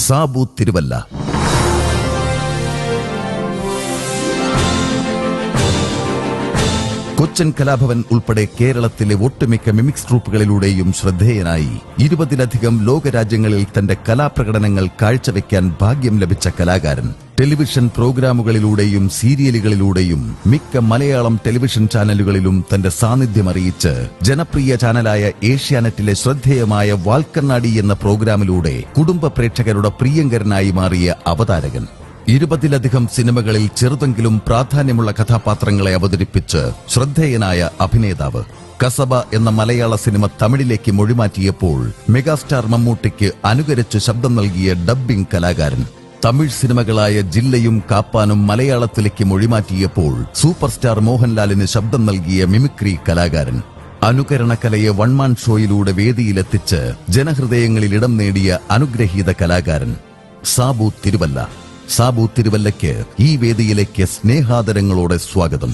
സാബു തിരുവല്ല. കൊച്ചിൻ കലാഭവൻ ഉൾപ്പെടെ കേരളത്തിലെ ഒട്ടുമിക്ക മിമിക്സ് ട്രൂപ്പുകളിലൂടെയും ശ്രദ്ധേയനായി 20-ലധികം ലോകരാജ്യങ്ങളിൽ തന്റെ കലാപ്രകടനങ്ങൾ കാഴ്ചവെക്കാൻ ഭാഗ്യം ലഭിച്ച കലാകാരൻ. ടെലിവിഷൻ പ്രോഗ്രാമുകളിലൂടെയും സീരിയലുകളിലൂടെയും മിക്ക മലയാളം ടെലിവിഷൻ ചാനലുകളിലും തന്റെ സാന്നിധ്യം അറിയിച്ച് ജനപ്രിയ ചാനലായ ഏഷ്യാനെറ്റിലെ ശ്രദ്ധേയമായ വാൽക്കണ്ണാടി എന്ന പ്രോഗ്രാമിലൂടെ കുടുംബ പ്രേക്ഷകരുടെ പ്രിയങ്കരനായി മാറിയ അവതാരകൻ. 20-ലധികം സിനിമകളിൽ ചെറുതെങ്കിലും പ്രാധാന്യമുള്ള കഥാപാത്രങ്ങളെ അവതരിപ്പിച്ച് ശ്രദ്ധേയനായ അഭിനേതാവ്. കസബ എന്ന മലയാള സിനിമ തമിഴിലേക്ക് മൊഴിമാറ്റിയപ്പോൾ മെഗാസ്റ്റാർ മമ്മൂട്ടിക്ക് അനുകരിച്ച് ശബ്ദം നൽകിയ ഡബ്ബിംഗ് കലാകാരൻ. തമിഴ് സിനിമകളായ ജില്ലയും കാപ്പാനും മലയാളത്തിലേക്ക് മൊഴിമാറ്റിയപ്പോൾ സൂപ്പർ സ്റ്റാർ മോഹൻലാലിന് ശബ്ദം നൽകിയ മിമിക്രി കലാകാരൻ. അനുകരണ കലയെ വൺമാൻ ഷോയിലൂടെ വേദിയിലെത്തിച്ച് ജനഹൃദയങ്ങളിൽ ഇടം നേടിയ അനുഗ്രഹീത കലാകാരൻ സാബു തിരുവല്ല. സാബു തിരുവല്ലയ്ക്ക് ഈ വേദിയിലേക്ക് സ്നേഹാദരങ്ങളോടെ സ്വാഗതം.